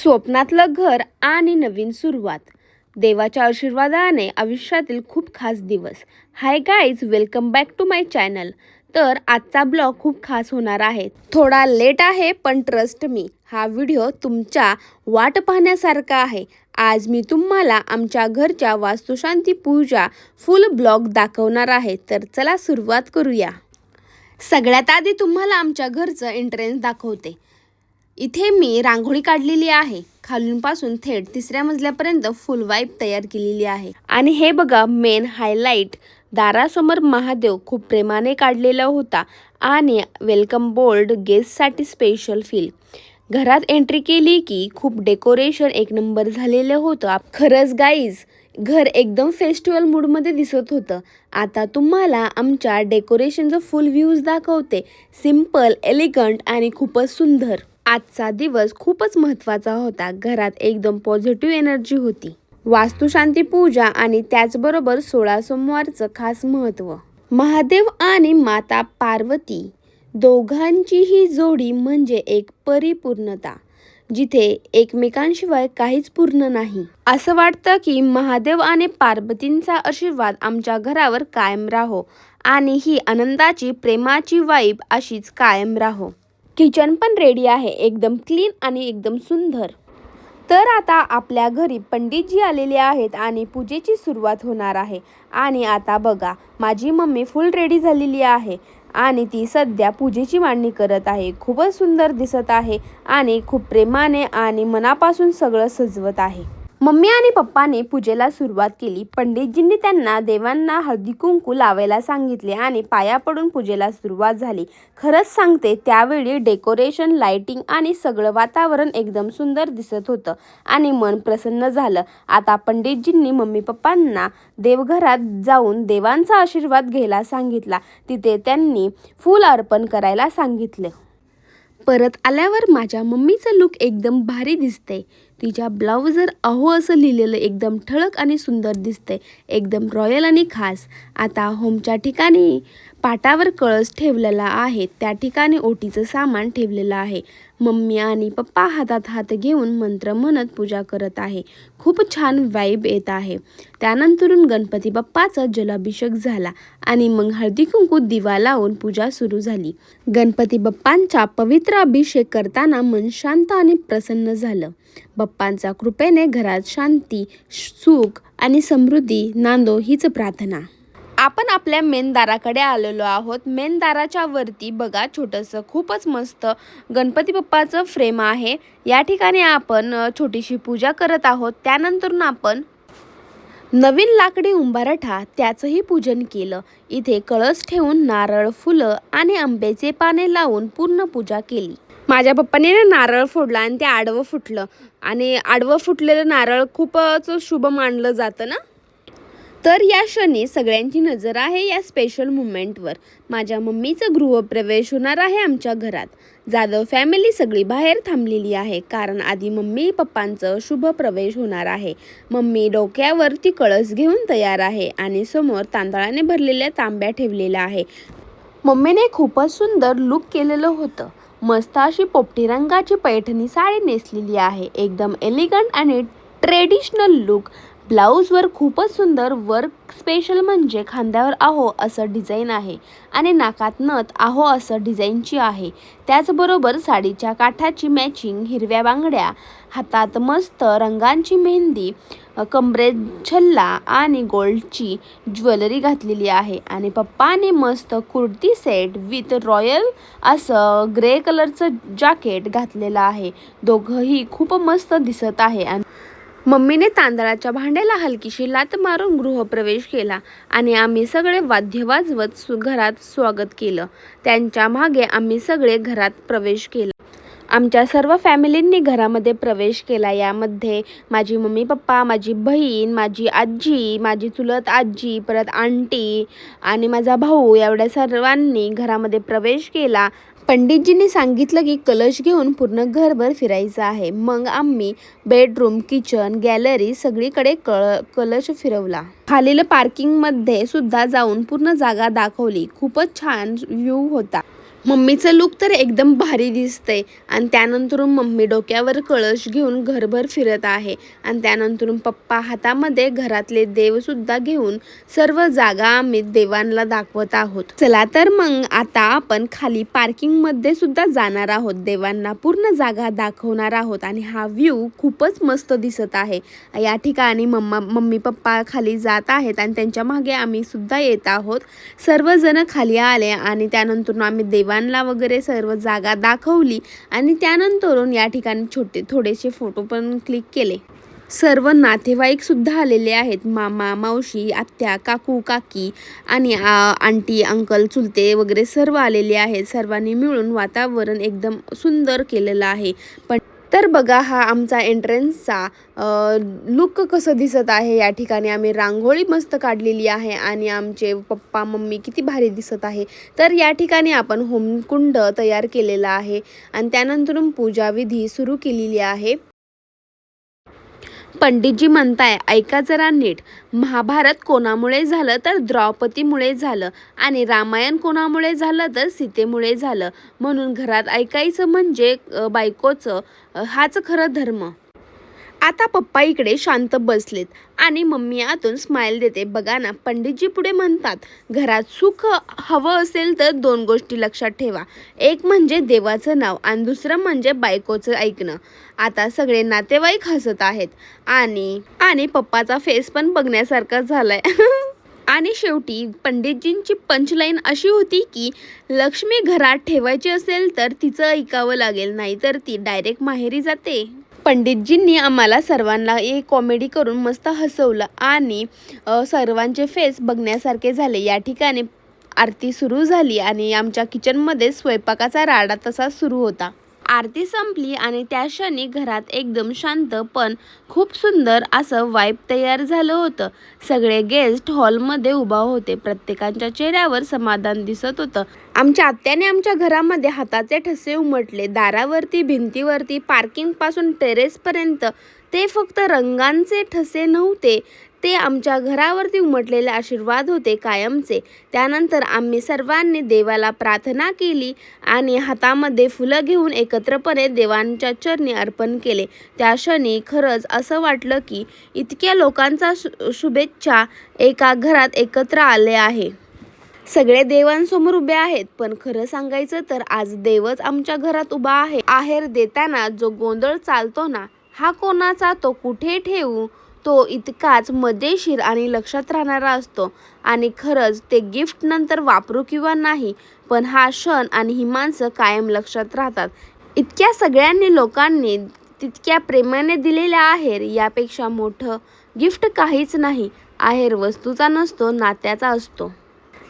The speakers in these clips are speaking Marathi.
स्वप्नातलं घर आणि नवीन सुरुवात. देवाच्या आशीर्वादाने आयुष्यातील खूप खास दिवस. Hi guys, welcome back to my channel. तर आजचा ब्लॉग खूप खास होणार आहे. थोडा लेट आहे, पण ट्रस्ट मी, हा व्हिडिओ तुमच्या वाट पाहण्यासारखा आहे. आज मी तुम्हाला आमच्या घरच्या वास्तुशांती पूजा फुल ब्लॉग दाखवणार आहे. तर चला सुरुवात करूया. सगळ्यात आधी तुम्हाला आमच्या घरचं एंट्रन्स दाखवते. इथे मी रांगोळी काढलेली आहे. खालूनपासून थेट 3ऱ्या मजल्यापर्यंत फुल वाईब तयार केलेली आहे. आणि हे बघा मेन हायलाईट, दारासमोर महादेव खूप प्रेमाने काढलेला होता आणि वेलकम बोर्ड गेस्टसाठी स्पेशल फील. घरात एंट्री केली की खूप डेकोरेशन एक नंबर झालेलं होतं. खरंच गाईज, घर एकदम फेस्टिवल मूडमध्ये दिसत होतं. आता तुम्हाला आमच्या डेकोरेशनचं फुल व्ह्यूज दाखवते. सिम्पल, एलिगंट आणि खूपच सुंदर. आजचा दिवस खूपच महत्त्वाचा होता. घरात एकदम पॉझिटिव्ह एनर्जी होती. वास्तुशांती पूजा आणि त्याचबरोबर 16 सोमवारचं खास महत्त्व. महादेव आणि माता पार्वती दोघांची ही जोडी म्हणजे एक परिपूर्णता, जिथे एकमेकांशिवाय काहीच पूर्ण नाही. असं वाटतं की महादेव आणि पार्वतींचा आशीर्वाद आमच्या घरावर कायम राहो आणि ही आनंदाची, प्रेमाची वाईब अशीच कायम राहो. किचन पण रेडी आहे, एकदम क्लीन आणि एकदम सुंदर. तर आता आपल्या घरी पंडितजी आलेले आहेत आणि पूजेची सुरुवात होणार आहे. आणि आता बघा, माझी मम्मी फुल रेडी झालेली आहे आणि ती सध्या पूजेची मांडणी करत आहे. खूपच सुंदर दिसत आहे आणि खूप प्रेमाने आणि मनापासून सगळं सजवत आहे. मम्मी आणि पप्पाने पूजेला सुरुवात केली. पंडितजींनी त्यांना देवांना हळदी कुंकू लावायला सांगितले आणि पाया पडून पूजेला सुरुवात झाली. खरंच सांगते, त्यावेळी डेकोरेशन, लाइटिंग आणि सगळं वातावरण एकदम सुंदर दिसत होतं आणि मन प्रसन्न झालं. आता पंडितजींनी मम्मी पप्पांना देवघरात जाऊन देवांचा आशीर्वाद घ्यायला सांगितला. तिथे त्यांनी फूल अर्पण करायला सांगितलं. परत आल्यावर माझ्या मम्मीचं लुक एकदम भारी दिसते. तिच्या ब्लाऊजवर अहो असं लिहिलेलं एकदम ठळक आणि सुंदर दिसते, एकदम रॉयल आणि खास. आता होमच्या ठिकाणी पाटावर कळस ठेवलेला आहे, त्या ठिकाणी ओटीचं सामान ठेवलेलं आहे. मम्मी आणि पप्पा हातात हात घेऊन मंत्र म्हणत पूजा करत आहे. खूप छान वाईब येत आहे. त्यानंतरून गणपती बाप्पाचा जलाभिषेक झाला आणि मग हळदी कुंकू दिवा लावून पूजा सुरू झाली. गणपती बाप्पांचा पवित्र अभिषेक करताना मन शांत आणि प्रसन्न झालं. बाप्पांच्या कृपेने घरात शांती, सुख आणि समृद्धी नांदो हीच प्रार्थना. आपण आपल्या मेन दाराकडे आलेलो आहोत. मेन दाराच्या वरती बघा, छोटंसं खूपच मस्त गणपती बाप्पाचं फ्रेम आहे. या ठिकाणी आपण छोटीशी पूजा करत आहोत. त्यानंतर आपण नवीन लाकडी उंबारठा त्याचंही पूजन केलं. इथे कळस ठेवून नारळ, फुलं आणि आंब्याचे पाने लावून पूर्ण पूजा केली. माझ्या पप्पाने नारळ फोडला आणि ते आडवं फुटलं आणि आडवं फुटलेलं नारळ खूपच शुभ मानलं जातं ना. तर या क्षणी सगळ्यांची नजर आहे या स्पेशल मुमेंटवर. माझ्या मम्मीचं गृहप्रवेश होणार आहे आमच्या घरात. जाधव फॅमिली सगळी बाहेर थांबलेली आहे, कारण आधी मम्मी पप्पांचं शुभ प्रवेश होणार आहे. मम्मी डोक्यावरती कळस घेऊन तयार आहे आणि समोर तांदळाने भरलेल्या तांब्या ठेवलेल्या आहे. मम्मीने खूपच सुंदर लुक केलेलं होतं. मस्त अशी पोपटी रंगाची पैठणी साडी नेसलेली आहे. एकदम एलिगंट आणि ट्रेडिशनल लुक. ब्लाऊजवर खूपच सुंदर वर्क. स्पेशल म्हणजे खांद्यावर आहो असं डिझाईन आहे आणि नाकात नथ आहो असं डिझाईनची आहे. त्याचबरोबर साडीच्या काठाची मॅचिंग हिरव्या बांगड्या, हातात मस्त रंगांची मेहंदी, कमरेत छल्ला आणि गोल्डची ज्वेलरी घातलेली आहे. आणि पप्पाने मस्त कुर्ती सेट विथ रॉयल असं ग्रे कलरचं जॅकेट घातलेलं आहे. दोघंही खूप मस्त दिसत आहे. आणि मम्मीने तांदळाच्या भांड्याला हलकीशी लात मारून गृहप्रवेश केला आणि आम्ही सगळे वाद्य वाजवत घरात स्वागत केलं. त्यांच्या मागे आम्ही सगळे घरात प्रवेश केला. आमच्या सर्व फॅमिलींनी घरामध्ये प्रवेश केला. यामध्ये माझी मम्मी पप्पा, माझी बहीण, माझी आजी, माझी चुलत आजी, परत आंटी आणि माझा भाऊ, एवढ्या सर्वांनी घरामध्ये प्रवेश केला. पंडितजींनी सांगितलं की कलश घेऊन पूर्ण घरभर फिरायचं आहे. मग आम्ही बेडरूम, किचन, गॅलरी सगळीकडे कलश फिरवला. खालील पार्किंगमध्ये सुद्धा जाऊन पूर्ण जागा दाखवली. खूपच छान व्ह्यू होता. मम्मीचं लूक तर एकदम भारी दिसतंय आणि त्यानंतर मम्मी डोक्यावर कळश घेऊन घरभर फिरत आहे आणि त्यानंतर पप्पा हातामध्ये घरातले देवसुद्धा घेऊन सर्व जागा आम्ही देवांना दाखवत आहोत. चला तर मग आता आपण खाली पार्किंगमध्ये सुद्धा जाणार आहोत, देवांना पूर्ण जागा दाखवणार आहोत आणि हा व्ह्यू खूपच मस्त दिसत आहे. या ठिकाणी मम्मी पप्पा खाली जात आहेत आणि त्यांच्या मागे आम्ही सुद्धा येत आहोत. सर्वजण खाली आले आणि त्यानंतर आम्ही देवांना वगैरे सर्व जागा दाखवली आणि त्यानंतरून या ठिकाणी थोडेसे फोटो पण क्लिक केले. सर्व नातेवाईक सुद्धा आलेले आहेत, मामा मावशी आत्या काकू काकी आणि आंटी अंकल चुलते वगैरे सर्व आलेले आहेत. सर्वांनी मिळून वातावरण एकदम सुंदर केलेलं आहे. पण तर बघा हा आमचा एंट्रन्सचा लुक कसं दिसत आहे. या ठिकाणी आम्ही रांगोळी मस्त काढलेली आहे आणि आमचे पप्पा मम्मी किती भारी दिसत आहे. तर या ठिकाणी आपण होमकुंड तयार केलेला आहे आणि त्यानंतरून पूजाविधी सुरू केलेली आहे. पंडितजी म्हणताय ऐका जरा नीट, महाभारत कोणामुळे झालं तर द्रौपदीमुळे झालं आणि रामायण कोणामुळे झालं तर सीतेमुळे झालं. म्हणून घरात ऐकायचं म्हणजे बायकोचं, हाच खरं धर्म. आता पप्पा इकडे शांत बसलेत आणि मम्मी आतून स्माईल देते. बघा ना, पंडितजी पुढे म्हणतात घरात सुख हवं असेल तर 2 गोष्टी लक्षात ठेवा, एक म्हणजे देवाचं नाव आणि दुसरं म्हणजे बायकोचं ऐकणं. आता सगळे नातेवाईक हसत आहेत आणि पप्पाचा फेस पण बघण्यासारखा झालाय. आणि शेवटी पंडितजींची पंचलाईन अशी होती की लक्ष्मी घरात ठेवायची असेल तर तिचं ऐकावं लागेल, नाहीतर ती डायरेक्ट माहेरी जाते. पंडितजींनी आम्हाला सर्वांना एक कॉमेडी करून मस्त हसवलं आणि सर्वांचे फेस बघण्यासारखे झाले. या ठिकाणी आरती सुरू झाली आणि आमच्या किचनमध्ये स्वयंपाकाचा राडा तसा सुरू होता. आरती संपली आणि त्या क्षणी घरात एकदम शांत पण खूप सुंदर असं वाईब तयार झालं होतं. सगळे गेस्ट हॉलमध्ये उभा होते, प्रत्येकाच्या चेहऱ्यावर समाधान दिसत होतं. आमच्या आत्याने आमच्या घरामध्ये हाताचे ठसे उमटले. दारावरती, भिंतीवरती, पार्किंगपासून टेरेसपर्यंत ते फक्त रंगांचे ठसे नव्हते, ते आमच्या घरावरती उमटलेले आशीर्वाद होते कायमचे. त्यानंतर आम्ही सर्वांनी देवाला प्रार्थना केली आणि हातामध्ये फुलं घेऊन एकत्रपणे देवांच्या चरणी अर्पण केले. त्या क्षणी खरंच असं वाटलं की इतक्या लोकांचा शुभेच्छा एका घरात एकत्र आले आहे. सगळे देवांसमोर उभे आहेत, पण खरं सांगायचं तर आज देवच आमच्या घरात उभा आहे. आहेर देताना जो गोंधळ चालतो ना, हा कोणाचा, तो कुठे ठेवू, तो इतकाच मजेशीर आणि लक्षात राहणारा असतो. आणि खरंच ते गिफ्ट नंतर वापरू किंवा नाही, पण हा क्षण आणि ही माणसं कायम लक्षात राहतात. इतक्या सगळ्यांनी लोकांनी तितक्या प्रेमाने दिलेला आहेर यापेक्षा मोठं गिफ्ट काहीच नाही. आहेर वस्तूचा नसतो, नात्याचा असतो.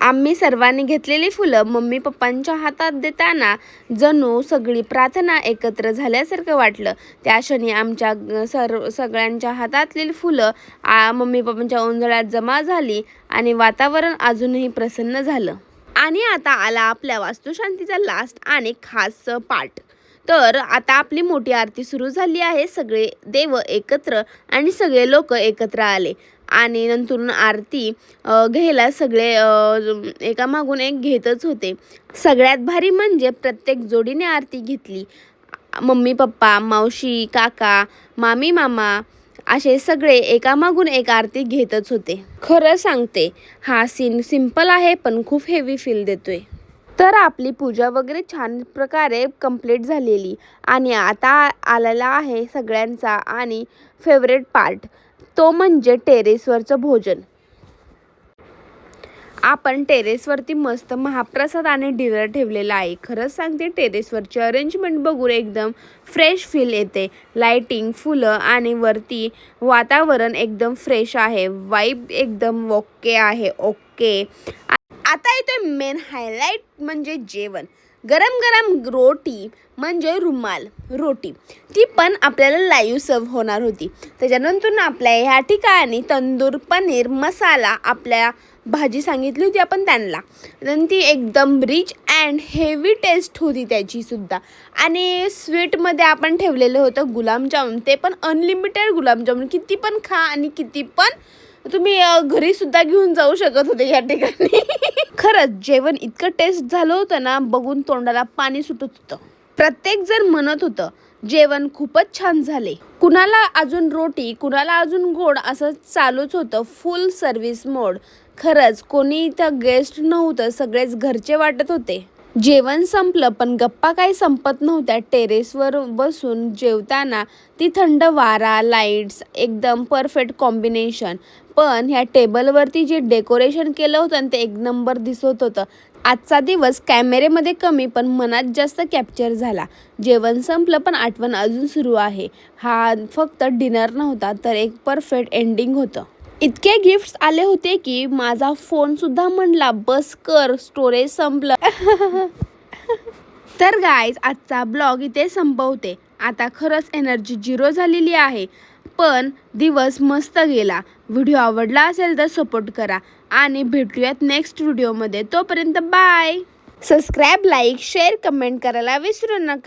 आम्ही सर्वांनी घेतलेली फुलं मम्मी पप्पांच्या हातात देताना जणू सगळी प्रार्थना एकत्र झाल्यासारखं वाटलं. त्या क्षणी आमच्या सगळ्यांच्या हातातली फुलं मम्मी पप्पांच्या ओंजळ्यात जमा झाली आणि वातावरण अजूनही प्रसन्न झालं. आणि आता आला आपल्या वास्तुशांतीचा लास्ट आणि खास पार्ट. तर आता आपली मोठी आरती सुरू झाली आहे. सगळे देव एकत्र आणि सगळे लोक एकत्र आले आणि नंतर आरती घ्यायला सगळे एकामागून एक घेतच होते. सगळ्यात भारी म्हणजे प्रत्येक जोडीने आरती घेतली. मम्मी पप्पा, मावशी काका, मामी मामा असे सगळे एकामागून एक आरती घेतच होते. खरं सांगते, हा सीन सिम्पल आहे पण खूप हेवी फील देतोय. तर आपली पूजा वगैरे छान प्रकारे कंप्लीट झालेली आणि आता आलेला आहे सगळ्यांचा आणि फेवरेट पार्ट, तो म्हणजे टेरेसवरचं भोजन. आपण टेरेसवरती मस्त महाप्रसाद आणि डिनर ठेवलेला आहे. खरंच सांगते, टेरेसवरची अरेंजमेंट बघून एकदम फ्रेश फील येते. लाईटिंग, फुलं आणि वरती वातावरण एकदम फ्रेश आहे. वाईब एकदम ओके आहे. ओके, आता येतोय मेन हायलाईट म्हणजे जेवण. गरम गरम रोटी म्हणजे रुमाल रोटी, ती पण आपल्याला लाईव्ह सर्व होणार होती. त्याच्यानंतर आपल्या ह्या ठिकाणी तंदूर पनीर मसाला आपल्या भाजी सांगितली होती आपण त्यांना, आणि ती एकदम रिच अँड हेवी टेस्ट होती त्याची सुद्धा. आणि स्वीटमध्ये आपण ठेवलेलं होतं गुलाबजामुन, ते पण अनलिमिटेड गुलाबजामुन, किती पण खा आणि किती पण तुम्ही घरी सुद्धा घेऊन जाऊ शकत होते या ठिकाणी. खरंच जेवण इतकं टेस्ट झालं होतं ना, बघून तोंडाला पाणी सुटत होतं. प्रत्येक जण म्हणत होतं जेवण खूपच छान झाले. कुणाला अजून रोटी, कुणाला अजून गोड असं चालूच होतं. फुल सर्व्हिस मोड. खरंच कोणी इथं गेस्ट नव्हतं, सगळेच घरचे वाटत होते. जेवण संपलं पण गप्पा काही संपत नव्हत्या. टेरेसवर बसून जेवताना ती थंड वारा, लाईट्स एकदम परफेक्ट कॉम्बिनेशन. पण ह्या टेबलवरती जे डेकोरेशन केलं होतं ते एक नंबर दिसत होतं. आजचा दिवस कॅमेरेमध्ये कमी पण मनात जास्त कॅप्चर झाला. जेवण संपलं पण आठवण अजून सुरू आहे. हा फक्त डिनर नव्हता तर एक परफेक्ट एंडिंग होतं. इतके गिफ्ट्स आले होते की माझा फोन सुद्धा म्हणला बस कर, स्टोरेज संपलं. तर गाईज आजचा ब्लॉग इथे संपवते. आता खरंच एनर्जी 0 झालेली आहे. पण दिवस मस्त गेला. व्हिडिओ आवडला असेल तर सपोर्ट करा आणि भेटूयात नेक्स्ट व्हिडिओमध्ये. तोपर्यंत bye. Subscribe, like, share, comment करायला विसरू नका.